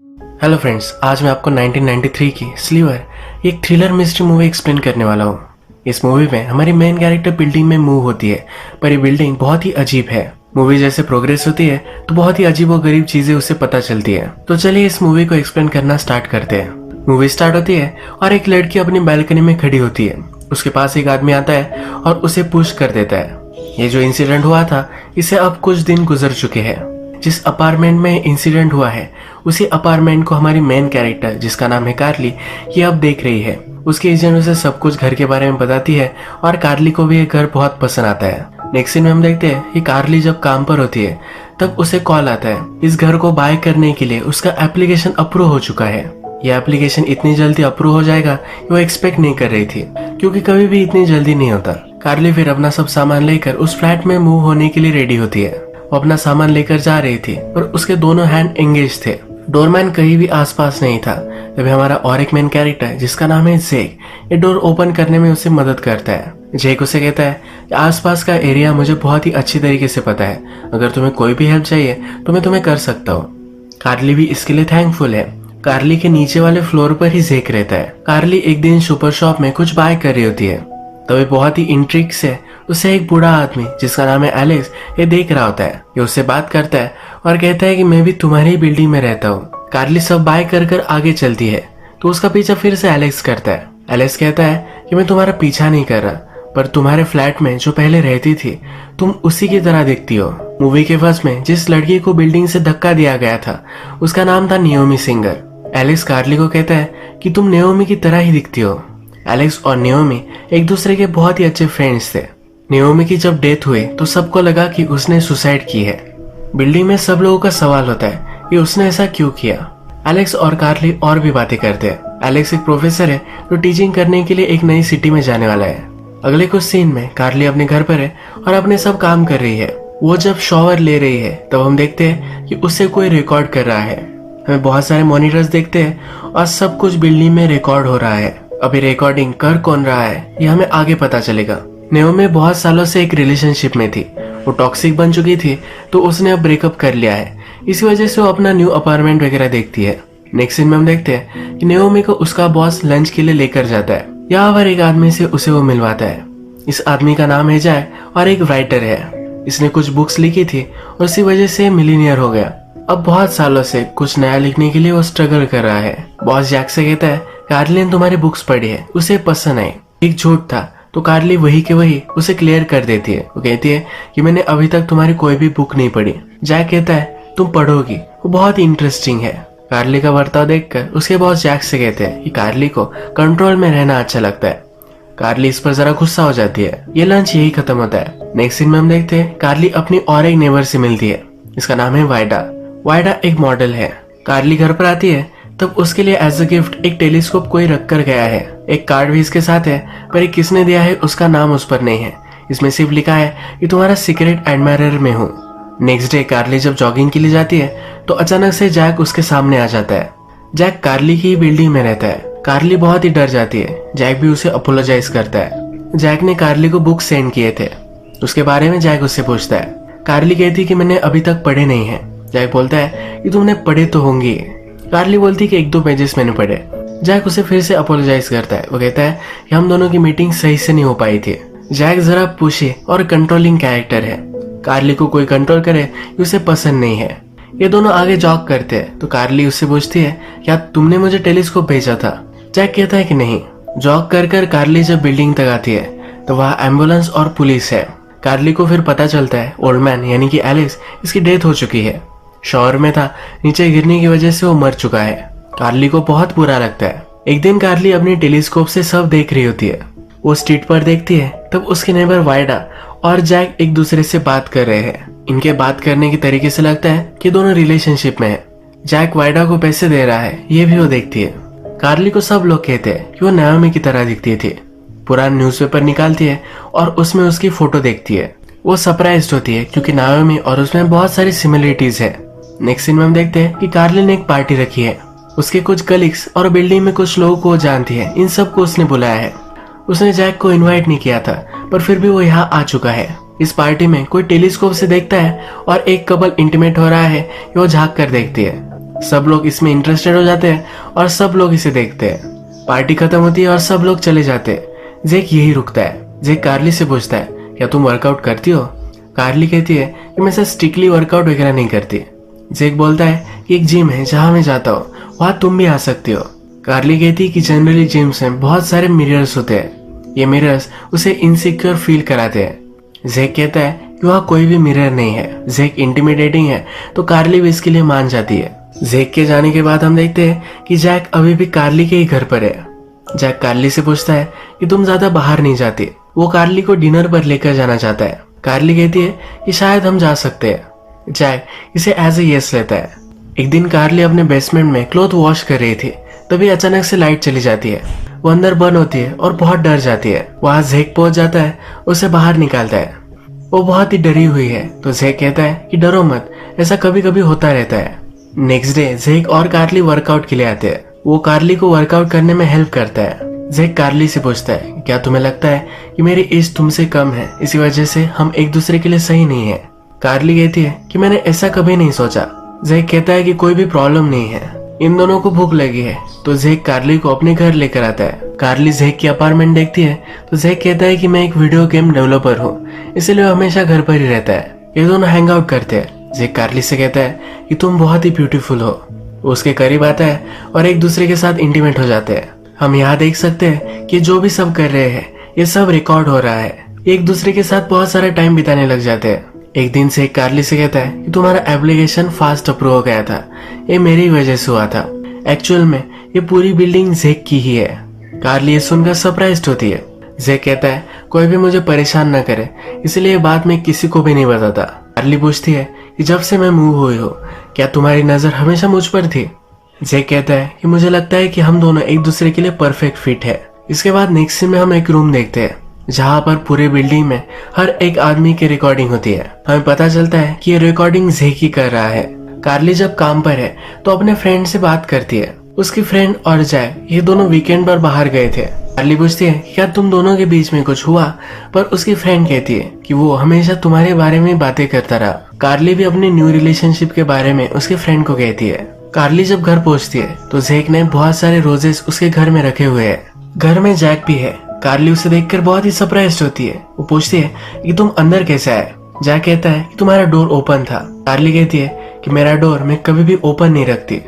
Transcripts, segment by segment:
Hello friends, आज मैं आपको 1993 की स्लीवर एक थ्रिलर मिस्ट्री मूवी एक्सप्लेन करने वाला हूँ। इस मूवी में हमारी मेन कैरेक्टर बिल्डिंग में मूव होती है, पर ये बिल्डिंग बहुत ही अजीब है। मूवी जैसे प्रोग्रेस होती है तो बहुत ही अजीब और गरीब चीजें उससे पता चलती है। तो चलिए इस मूवी को एक्सप्लेन करना स्टार्ट करते हैं। मूवी स्टार्ट होती है और एक लड़की अपनी बैल्कनी में खड़ी होती है। उसके पास एक आदमी आता है और उसे पुश कर देता है। ये जो इंसिडेंट हुआ था इसे अब कुछ दिन गुजर चुके हैं। जिस अपार्टमेंट में इंसिडेंट हुआ है उसी अपार्टमेंट को हमारी मेन कैरेक्टर, जिसका नाम है कार्ली, ये अब देख रही है। उसके एजेंट उसे सब कुछ घर के बारे में बताती है और कार्ली को भी ये घर बहुत पसंद आता है। नेक्स्ट सीन में हम देखते हैं कि कार्ली जब काम पर होती है तब उसे कॉल आता है। इस घर को बाय करने के लिए उसका एप्लीकेशन अप्रूव हो चुका है। यह एप्लीकेशन इतनी जल्दी अप्रूव हो जाएगा वो एक्सपेक्ट नहीं कर रही थी, क्योंकि कभी भी इतनी जल्दी नहीं होता। कार्ली फिर अपना सब सामान लेकर उस फ्लैट में मूव होने के लिए रेडी होती है। वो अपना सामान लेकर जा रही थी पर उसके दोनों हैंड एंगेज थे। डोरमैन कहीं भी आसपास नहीं था। तभी हमारा और एक मेन कैरेक्टर, जिसका नाम है जेक, ये डोर ओपन करने में उसे मदद करता है। जेक उसे कहता है कि आसपास का एरिया मुझे बहुत ही अच्छी तरीके से पता है, अगर तुम्हें कोई भी हेल्प चाहिए तो मैं तुम्हें कर सकता हूँ। कार्ली भी इसके लिए थैंकफुल है। कार्ली के नीचे वाले फ्लोर पर ही जेक रहता है। कार्ली एक दिन सुपर शॉप में कुछ बाय कर रही होती है, तभी बहुत ही इंट्रिग से उसे एक बूढ़ा आदमी, जिसका नाम है एलेक्स, ये देख रहा होता है। ये उससे बात करता है और कहता है कि मैं भी तुम्हारी बिल्डिंग में रहता हूँ। कार्ली सब बाय कर कर आगे चलती है तो उसका पीछा फिर से एलेक्स करता है। एलेक्स कहता है कि मैं तुम्हारा पीछा नहीं कर रहा, पर तुम्हारे फ्लैट में जो पहले रहती थी तुम उसी की तरह दिखती हो। मूवी के फर्स्ट में जिस लड़की को बिल्डिंग से धक्का दिया गया था उसका नाम था नियोमी सिंगर। एलेक्स कार्ली को कहता है कि तुम नियोमी की तरह ही दिखती हो। एलेक्स और नियोमी एक दूसरे के बहुत ही अच्छे फ्रेंड्स थे। नियोमी की जब डेथ हुई तो सबको लगा कि उसने सुसाइड की है। बिल्डिंग में सब लोगों का सवाल होता है कि उसने ऐसा क्यों किया। एलेक्स और कार्ली और भी बातें करते हैं। एलेक्स एक प्रोफेसर है जो टीचिंग करने के लिए एक नई सिटी में जाने वाला है। अगले कुछ सीन में कार्ली अपने घर पर है और अपने सब काम कर रही है। वो जब शॉवर ले रही है तब हम देखते हैं कि उससे कोई रिकॉर्ड कर रहा है। हमें बहुत सारे मॉनिटर्स देखते हैं और सब कुछ बिल्डिंग में रिकॉर्ड हो रहा है। अभी रिकॉर्डिंग कर कौन रहा है ये हमें आगे पता चलेगा। नियोमी बहुत सालों से एक रिलेशनशिप में थी। वो टॉक्सिक बन चुकी थी तो उसने अब ब्रेकअप कर लिया है। इसी वजह से वो अपना न्यू अपार्टमेंट वगैरह देखती है। नेक्स्ट सीन में हम देखते हैं कि नियोमी को उसका बॉस लंच के लिए लेकर जाता है। यहाँ पर एक आदमी से उसे वो मिलवाता है। इस आदमी का नाम है जैक और एक राइटर है। इसने कुछ बुक्स लिखी थी और इसी वजह से मिलीनियर हो गया। अब बहुत सालों से कुछ नया लिखने के लिए वो स्ट्रगल कर रहा है। बॉस जैक से कहता है कार्ली ने तुम्हारी बुक्स पढ़ी है, उसे पसंद आई। एक झूठ था तो कार्ली वही के वही उसे क्लियर कर देती है। वो कहती है कि मैंने अभी तक तुम्हारी कोई भी बुक नहीं पढ़ी। जैक कहता है तुम पढ़ोगी, वो बहुत ही इंटरेस्टिंग है। कार्ली का बर्ताव देखकर उसके बॉस जैक से कहते हैं कि कार्ली को कंट्रोल में रहना अच्छा लगता है। कार्ली इस पर जरा गुस्सा हो जाती है। ये लंच यही खत्म होता है। नेक्स्ट सीन में हम देखते हैं कार्ली अपनी और एक नेबर से मिलती है। इसका नाम है वाइडा। वाइडा एक मॉडल है। कार्ली घर पर आती है तब उसके लिए एज अ गिफ्ट एक टेलीस्कोप कोई रख कर गया है। एक कार्ड भी इसके साथ है, पर ये किसने दिया है उसका नाम उस पर नहीं है। इसमें सिर्फ लिखा है कि तुम्हारा सीक्रेट एडमायरर में हूँ। नेक्स्ट डे कार्ली जब जॉगिंग के लिए जाती है तो अचानक से जैक उसके सामने आ जाता है। जैक कार्ली की बिल्डिंग में रहता है। कार्ली बहुत ही डर जाती है। जैक भी उसे अपोलोजाइज करता है। जैक ने कार्ली को बुक सेंड किए थे, उसके बारे में जैक उससे पूछता है। कार्ली कहती है कि मैंने अभी तक पढ़े नहीं है। जैक बोलता है कि तुमने पढ़े तो होंगे। कार्ली बोलती है कि 1-2 पेजेस मैंने पढ़े। जैक उसे फिर से अपोलोजाइज करता है। वो कहता है कि हम दोनों की मीटिंग सही से नहीं हो पाई थी। जैक जरा पुशी और कंट्रोलिंग कैरेक्टर है। कार्ली को कोई कंट्रोल करे ये उसे पसंद नहीं है। ये दोनों आगे जॉग करते हैं तो कार्ली उससे पूछती है क्या तुमने मुझे टेलीस्कोप भेजा था। जैक कहता है कि नहीं। जॉग कर कर कार्ली जब बिल्डिंग तक आती है तो वहाँ एम्बुलेंस और पुलिस है। कार्ली को फिर पता चलता है ओल्ड मैन यानी कि एलेक्स, इसकी डेथ हो चुकी है। शॉवर में था, नीचे गिरने की वजह से वो मर चुका है। कार्ली को बहुत बुरा लगता है। एक दिन कार्ली अपनी टेलीस्कोप से सब देख रही होती है। वो स्ट्रीट पर देखती है तब उसके नेबर वाइडा और जैक एक दूसरे से बात कर रहे हैं। इनके बात करने के तरीके से लगता है कि दोनों रिलेशनशिप में है। जैक वाइडा को पैसे दे रहा है, ये भी वो देखती है। कार्ली को सब लोग कहते हैं कि वो नाओमी की तरह दिखती थी। पुराना न्यूज़पेपर निकालती है और उसमें उसकी फोटो देखती है। वो सरप्राइज्ड होती है क्योंकि नाओमी और उसमें बहुत सारी सिमिलरिटीज है। नेक्स्ट सीन में हम देखते हैं कि कार्ली ने एक पार्टी रखी है। उसके कुछ कलीग्स और बिल्डिंग में कुछ लोगों को जानती है, इन सबको उसने बुलाया है। उसने जैक को इनवाइट नहीं किया था पर फिर भी वो यहाँ आ चुका है। इस पार्टी में कोई टेलीस्कोप से देखता है और एक कपल इंटीमेट हो रहा है, वो झांक कर देखती है। सब लोग इसमें इंटरेस्टेड हो जाते हैं और सब लोग इसे देखते हैं। पार्टी खत्म होती है और सब लोग चले जाते हैं। जेक यही रुकता है। जेक कार्ली से पूछता है, क्या तुम वर्कआउट करती हो? कार्ली कहती है कि मैं सर स्ट्रिक्टली वर्कआउट वगैरह नहीं करती। जेक बोलता है कि एक जिम है जहां मैं जाता हूँ, वहां तुम भी आ सकती हो। कार्ली कहती है कि जनरली जिम्स में बहुत सारे मिरर्स होते हैं, ये मिरर्स उसे इनसिक्योर फील कराते हैं। जेक कहता है कि वहाँ कोई भी मिरर नहीं है। जेक इंटिमिडेटिंग है तो कार्ली भी इसके लिए मान जाती है। जेक के जाने के बाद हम देखते हैं कि जैक अभी भी कार्ली के ही घर पर है। जैक कार्ली से पूछता है कि तुम ज्यादा बाहर नहीं जाती। वो कार्ली को डिनर पर लेकर जाना चाहता है। कार्ली कहती है कि शायद हम जा सकते हैं। जैक इसे एज ए यस लेता है। एक दिन कार्ली अपने बेसमेंट में क्लॉथ वॉश कर रही थी, तभी अचानक से लाइट चली जाती है। वो अंदर बंद होती है और बहुत डर जाती है। वहां जेक पहुंच जाता है, उसे बाहर निकालता है। वो बहुत ही डरी हुई है तो जेक कहता है कि डरो मत, ऐसा कभी कभी होता रहता है। नेक्स्ट डे जेक और कार्ली वर्कआउट के लिए आते हैं। वो कार्ली को वर्कआउट करने में हेल्प करता है। जेक कार्ली से पूछता है, क्या तुम्हें लगता है कि मेरी एज तुमसे कम है, इसी वजह से हम एक दूसरे के लिए सही नहीं है? कार्ली कहती है कि मैंने ऐसा कभी नहीं सोचा। जेक कहता है कि कोई भी प्रॉब्लम नहीं है, इन दोनों को भूख लगी है। तो जेक कार्ली को अपने घर लेकर आता है। कार्ली जेक की अपार्टमेंट देखती है तो जेक कहता है कि मैं एक वीडियो गेम डेवलपर हूँ, इसलिए हमेशा घर पर ही रहता है। ये दोनों हैंग आउट करते हैं। जेक कार्ली से कहता है कि तुम बहुत ही ब्यूटीफुल हो। वो उसके करीब आता है और एक दूसरे के साथ इंटीमेट हो जाते हैं। हम यहाँ देख सकते हैं कि जो भी सब कर रहे हैं ये सब रिकॉर्ड हो रहा है। एक दूसरे के साथ बहुत सारा टाइम बिताने लग जाते हैं। एक दिन से कार्ली से कहता है कि तुम्हारा एप्लीकेशन फास्ट अप्रूव हो गया था, ये मेरी वजह से हुआ था। एक्चुअल में ये पूरी बिल्डिंग जेक की ही है। कार्ली ये सुनकर सरप्राइज्ड होती है। जेक कहता है कोई भी मुझे परेशान न करे, इसलिए बात मैं किसी को भी नहीं बताता। कार्ली पूछती है कि जब से मैं मूव हुई हो, क्या तुम्हारी नजर हमेशा मुझ पर थी? जेक कहता है कि मुझे लगता है कि हम दोनों एक दूसरे के लिए परफेक्ट फिट है। इसके बाद नेक्स्ट सीन में हम एक रूम देखते हैं जहाँ पर पूरे बिल्डिंग में हर एक आदमी की रिकॉर्डिंग होती है। हमें पता चलता है कि ये रिकॉर्डिंग जेक ही कर रहा है। कार्ली जब काम पर है तो अपने फ्रेंड से बात करती है। उसकी फ्रेंड और जैक ये दोनों वीकेंड पर बाहर गए थे। कार्ली पूछती है कि क्या तुम दोनों के बीच में कुछ हुआ, पर उसकी फ्रेंड कहती है कि वो हमेशा तुम्हारे बारे में बातें करता रहा। कार्ली भी अपने न्यू रिलेशनशिप के बारे में उसके फ्रेंड को कहती है। कार्ली जब घर पहुंचती है तो जेक ने बहुत सारे रोजेस उसके घर में रखे हुए हैं। घर में जैक भी है। कार्ली उसे देखकर बहुत ही सरप्राइज्ड होती है। वो पूछती है कि तुम अंदर कैसे आए? जैक कहता है कि तुम्हारा डोर ओपन था। कार्ली कहती है कि मेरा डोर मैं कभी भी ओपन नहीं रखती।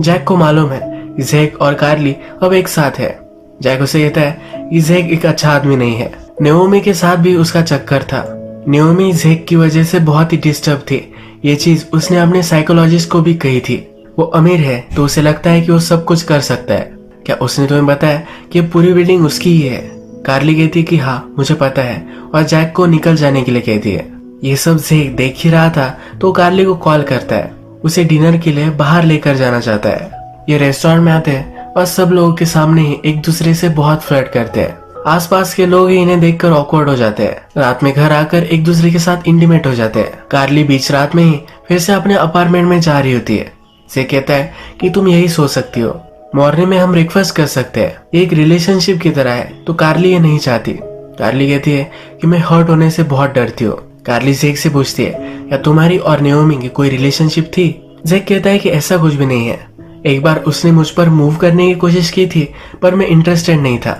जैक को मालूम है कि जेक और कार्ली अब एक साथ है। जैक उसे कहता है कि जेक एक अच्छा आदमी नहीं है। नेओमी के साथ भी उसका चक्कर था। नेओमी जेक की वजह से बहुत ही डिस्टर्ब थी। ये चीज उसने अपने साइकोलॉजिस्ट को भी कही थी। वो अमीर है तो उसे लगता है कि वो सब कुछ कर सकता है। क्या उसने तुम्हें बताया कि पूरी बिल्डिंग उसकी ही है? कार्ली कहती है कि हाँ मुझे पता है, और जैक को निकल जाने के लिए कहती है। ये सब जेक देख ही रहा था तो कार्ली को कॉल करता है। उसे डिनर के लिए बाहर लेकर जाना चाहता है। ये रेस्टोरेंट में आते हैं और सब लोगों के सामने ही एक दूसरे से बहुत फ्लर्ट करते हैं। आसपास के लोग ही इन्हें देखकर ऑकवर्ड हो जाते हैं। रात में घर आकर एक दूसरे के साथ इंटीमेट हो जाते हैं। कार्ली बीच रात में ही फिर से अपने अपार्टमेंट में जा रही होती है। जेक कहता है कि तुम यही सो सकती हो, मॉर्निंग में हम ब्रेकफास्ट कर सकते हैं। ये एक रिलेशनशिप की तरह है तो कार्ली ये नहीं चाहती। कार्ली कहती है कि मैं हर्ट होने से बहुत डरती हूँ। कार्ली जेक से पूछती है क्या तुम्हारी और नेओमी की कोई रिलेशनशिप थी? जेक कहता है कि ऐसा कुछ भी नहीं है। एक बार उसने मुझ पर मूव करने की कोशिश की थी पर मैं इंटरेस्टेड नहीं था।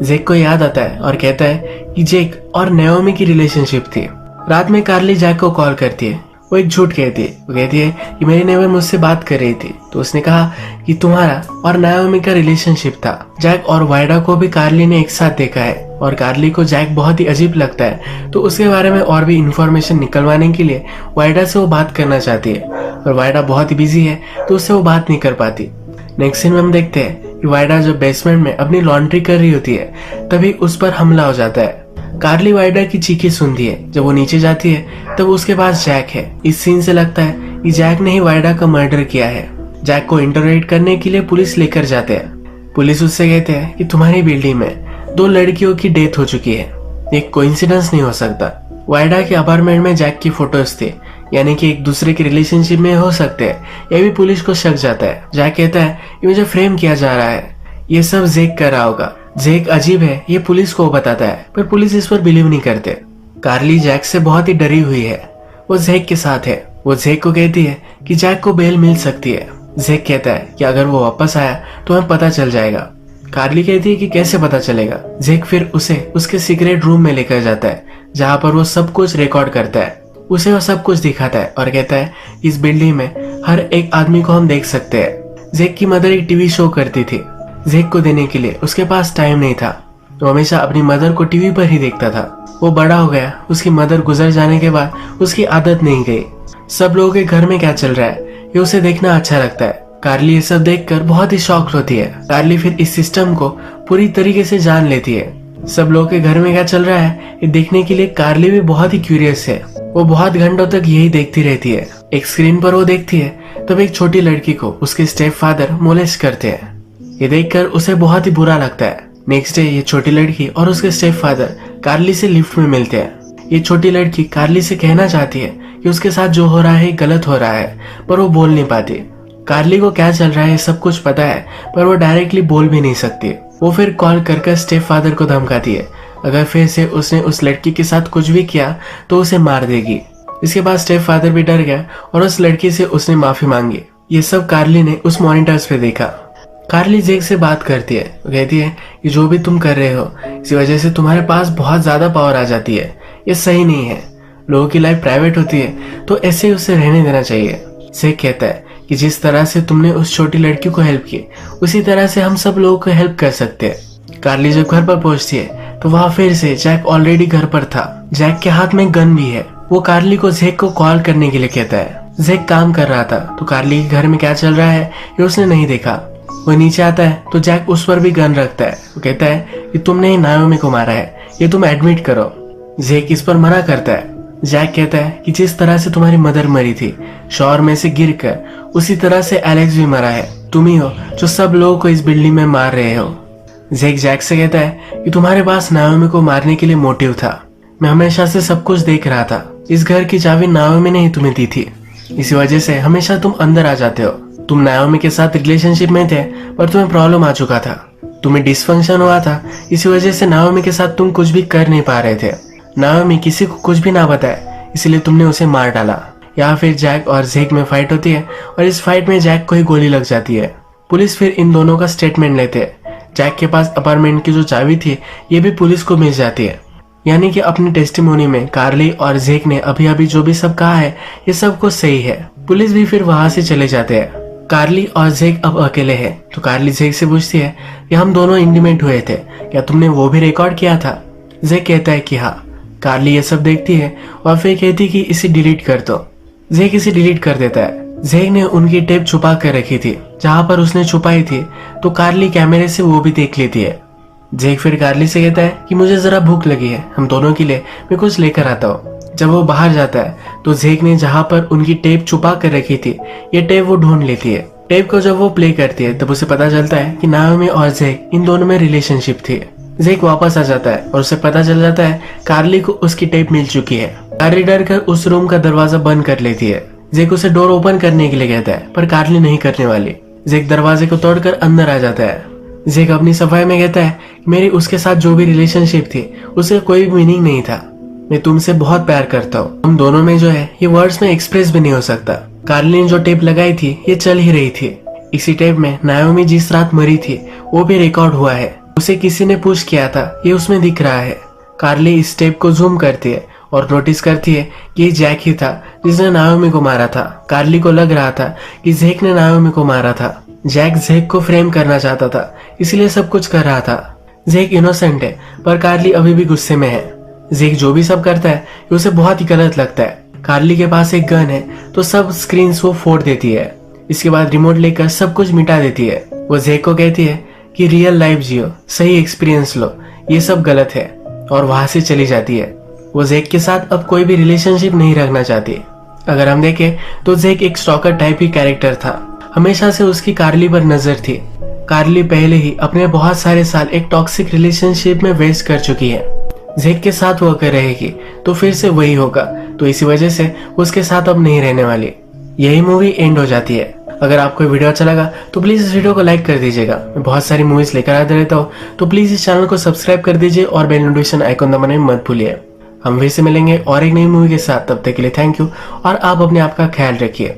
जेक को याद आता है और कहता है कि जेक और नेओमी की रिलेशनशिप थी। रात में कार्ली जैक को कॉल करती है। वो एक झूठ कहती है। वो कहती है कि मेरी नेबर मुझसे बात कर रही थी तो उसने कहा कि तुम्हारा और नाओमी का रिलेशनशिप था। जैक और वाइडा को भी कार्ली ने एक साथ देखा है और कार्ली को जैक बहुत ही अजीब लगता है तो उसके बारे में और भी इंफॉर्मेशन निकलवाने के लिए वाइडा से वो बात करना चाहती है, और वाइडा बहुत ही बिजी है तो उससे वो बात नहीं कर पाती। नेक्स्ट सीन में हम देखते हैं कि वाइडा जब बेसमेंट में अपनी लॉन्ड्री कर रही होती है तभी उस पर हमला हो जाता है। कार्ली वाइडा की चीखें सुनती है। जब वो नीचे जाती है तब उसके पास जैक है। इस सीन से लगता है कि जैक ने ही वाइडा का मर्डर किया है। जैक को इंटरोगेट करने के लिए पुलिस लेकर जाते हैं। पुलिस उससे कहते हैं कि तुम्हारी बिल्डिंग में 2 लड़कियों की डेथ हो चुकी है, एक कोइंसिडेंस नहीं हो सकता। वाइडा के अपार्टमेंट में जैक की फोटोज थे, यानी कि एक दूसरे के रिलेशनशिप में हो सकते हैं। यह भी पुलिस को शक जाता है। जैक कहता है कि मुझे फ्रेम किया जा रहा है, ये सब जेक कर रहा होगा। जेक अजीब है ये पुलिस को बताता है पर पुलिस इस पर बिलीव नहीं करते। कार्ली जैक से बहुत ही डरी हुई है। वो जेक के साथ है। वो जेक को कहती है कि जैक को बेल मिल सकती है। जेक कहता है कि अगर वो वापस आया तो हमें पता चल जाएगा। कार्ली कहती है कि कैसे पता चलेगा। जेक फिर उसे उसके सीक्रेट रूम में लेकर जाता है जहाँ पर वो सब कुछ रिकॉर्ड करता है। उसे वो सब कुछ दिखाता है और कहता है इस बिल्डिंग में हर एक आदमी को हम देख सकते हैं। जेक की मदर एक टीवी शो करती थी। जेक को देने के लिए उसके पास टाइम नहीं था। वो हमेशा अपनी मदर को टीवी पर ही देखता था। वो बड़ा हो गया। उसकी मदर गुजर जाने के बाद उसकी आदत नहीं गई। सब लोगों के घर में क्या चल रहा है ये उसे देखना अच्छा लगता है। कार्ली ये सब देखकर बहुत ही शॉक्ड होती है। कार्ली फिर इस सिस्टम को पूरी तरीके से जान लेती है। सब लोगों के घर में क्या चल रहा है ये देखने के लिए कार्ली भी बहुत ही क्यूरियस है। वो बहुत घंटों तक यही देखती रहती है। एक स्क्रीन पर वो देखती है तब एक छोटी लड़की को उसके स्टेप फादर मोलेस्ट करते हैं। ये देखकर उसे बहुत ही बुरा लगता है। नेक्स्ट डे ये छोटी लड़की और उसके स्टेप फादर कार्ली से लिफ्ट में मिलते हैं। ये छोटी लड़की कार्ली से कहना चाहती है कि उसके साथ जो हो रहा है गलत हो रहा है, पर वो बोल नहीं पाती। कार्ली को क्या चल रहा है सब कुछ पता है, पर वो डायरेक्टली बोल भी नहीं सकती। वो फिर कॉल कर स्टेप फादर को धमकाती है अगर फिर से उसने उस लड़की के साथ कुछ भी किया तो उसे मार देगी। इसके बाद स्टेप फादर भी डर गया और उस लड़की से उसने माफी मांगी। ये सब कार्ली ने उस मॉनिटर्स पे देखा। कार्ली जेक से बात करती है। वो कहती है कि जो भी तुम कर रहे हो इसी वजह से तुम्हारे पास बहुत ज्यादा पावर आ जाती है। ये सही नहीं है। लोगों की लाइफ प्राइवेट होती है तो ऐसे ही उसे रहने देना चाहिए। जेक कहता है कि जिस तरह से तुमने उस छोटी लड़की को हेल्प की उसी तरह से हम सब लोगों को हेल्प कर सकते हैं। कार्ली जब घर पर पहुंचती है तो वहां फिर से जैक ऑलरेडी घर पर था। जैक के हाथ में गन भी है। वो कार्ली को जेक को कॉल करने के लिए कहता है। जेक काम कर रहा था तो कार्ली के घर में क्या चल रहा है ये उसने नहीं देखा। वो नीचे आता है तो जैक उस पर भी गन रखता है। वो कहता है कि तुमने ही नायोमी को मारा है, ये तुम एडमिट करो। जेक इस पर मना करता है। जैक कहता है कि जिस तरह से तुम्हारी मदर मरी थी शॉवर में से गिरकर, उसी तरह से एलेक्स भी मरा है। तुम ही हो जो सब लोगों को इस बिल्डिंग में मार रहे हो। जैक से कहता है कि तुम्हारे पास नायोमी को मारने के लिए मोटिव था। मैं हमेशा से सब कुछ देख रहा था। इस घर की चाबी नायोमी ने ही तुम्हें दी थी, इसी वजह से हमेशा तुम अंदर आ जाते हो। तुम नायोमी के साथ रिलेशनशिप में थे पर तुम्हें प्रॉब्लम आ चुका था। तुम्हें डिसफंक्शन हुआ था, इसी वजह से नायोमी के साथ तुम कुछ भी कर नहीं पा रहे थे। नायोमी किसी को कुछ भी ना बताए इसलिए तुमने उसे मार डाला। यहाँ फिर जैक और जेक में फाइट होती है और इस फाइट में जैक को ही गोली लग जाती है। पुलिस फिर इन दोनों का स्टेटमेंट लेते हैं। जैक के पास अपार्टमेंट की जो चाबी थी ये भी पुलिस को मिल जाती है। यानी कि अपनी टेस्टिमोनी में कार्ली और जेक ने अभी अभी जो भी सब कहा है ये सब कुछ सही है। पुलिस भी फिर वहां से चले जाते हैं। कार्ली और जेक अब अकेले हैं तो कार्ली जेक से पूछती है कि हम दोनों इंटीमेट हुए थे, क्या तुमने वो भी रिकॉर्ड किया था? जेक कहता है कि हाँ। कार्ली ये सब देखती है और फिर कहती है कि इसे डिलीट कर दो। जेक इसे डिलीट कर देता है। जेक ने उनकी टेप छुपा कर रखी थी जहां पर उसने छुपाई थी, तो कार्ली कैमरे से वो भी देख लेती है। जेक फिर कार्ली से कहता है कि मुझे जरा भूख लगी है, हम दोनों के लिए मैं कुछ लेकर आता हूँ। जब वो बाहर जाता है तो जेक ने जहां पर उनकी टेप छुपा कर रखी थी ये टेप वो ढूंढ लेती है। टेप को जब वो प्ले करती है तब उसे पता चलता है कि नायोमी और जेक इन दोनों में रिलेशनशिप थी। जेक वापस आ जाता है और उसे पता चल जाता है कार्ली को उसकी टेप मिल चुकी है। कार्ली डर कर उस रूम का दरवाजा बंद कर लेती है। जेक उसे डोर ओपन करने के लिए कहता है पर कार्ली नहीं करने वाली। जेक दरवाजे को तोड़कर अंदर आ जाता है। जेक अपनी सफाई में कहता है मेरी उसके साथ जो भी रिलेशनशिप थी उसका कोई भी मीनिंग नहीं था। मैं तुमसे बहुत प्यार करता हूँ। हम दोनों में जो है ये वर्ड्स में एक्सप्रेस भी नहीं हो सकता। कार्ली ने जो टेप लगाई थी ये चल ही रही थी। इसी टेप में नायोमी जिस रात मरी थी वो भी रिकॉर्ड हुआ है। उसे किसी ने पुश किया था ये उसमें दिख रहा है। कार्ली इस टेप को जूम करती है और नोटिस करती है कि ये जैक ही था जिसने नायोमी को मारा था। कार्ली को लग रहा था कि जेक ने नायोमी को मारा था। जैक जेक को फ्रेम करना चाहता था इसलिए सब कुछ कर रहा था। जेक इनोसेंट है पर कार्ली अभी भी गुस्से में है। जेक जो भी सब करता है ये उसे बहुत ही गलत लगता है। कार्ली के पास एक गन है तो सब स्क्रीन वो फोड़ देती है। इसके बाद रिमोट लेकर सब कुछ मिटा देती है। वो जेक को कहती है कि रियल लाइफ जियो, सही एक्सपीरियंस लो, ये सब गलत है, और वहां से चली जाती है। वो जेक के साथ अब कोई भी रिलेशनशिप नहीं रखना चाहती। अगर हम देखें तो जेक एक स्टॉकर टाइप ही कैरेक्टर था। हमेशा से उसकी कार्ली पर नजर थी। कार्ली पहले ही अपने बहुत सारे साल एक टॉक्सिक रिलेशनशिप में वेस्ट कर चुकी है। जेक के साथ वो अगर रहेगी तो फिर से वही होगा, तो इसी वजह से उसके साथ अब नहीं रहने वाली। यही मूवी एंड हो जाती है। अगर आपको वीडियो अच्छा लगा तो प्लीज इस वीडियो को लाइक कर दीजिएगा। मैं बहुत सारी मूवीज लेकर आते रहता हूँ, तो प्लीज इस चैनल को सब्सक्राइब कर दीजिए और बेल नोटिफिकेशन आइकन दबाना मत भूलिए। हम फिर से मिलेंगे और एक नई मूवी के साथ। तब तक के लिए थैंक यू और आप अपने आप का ख्याल रखिए।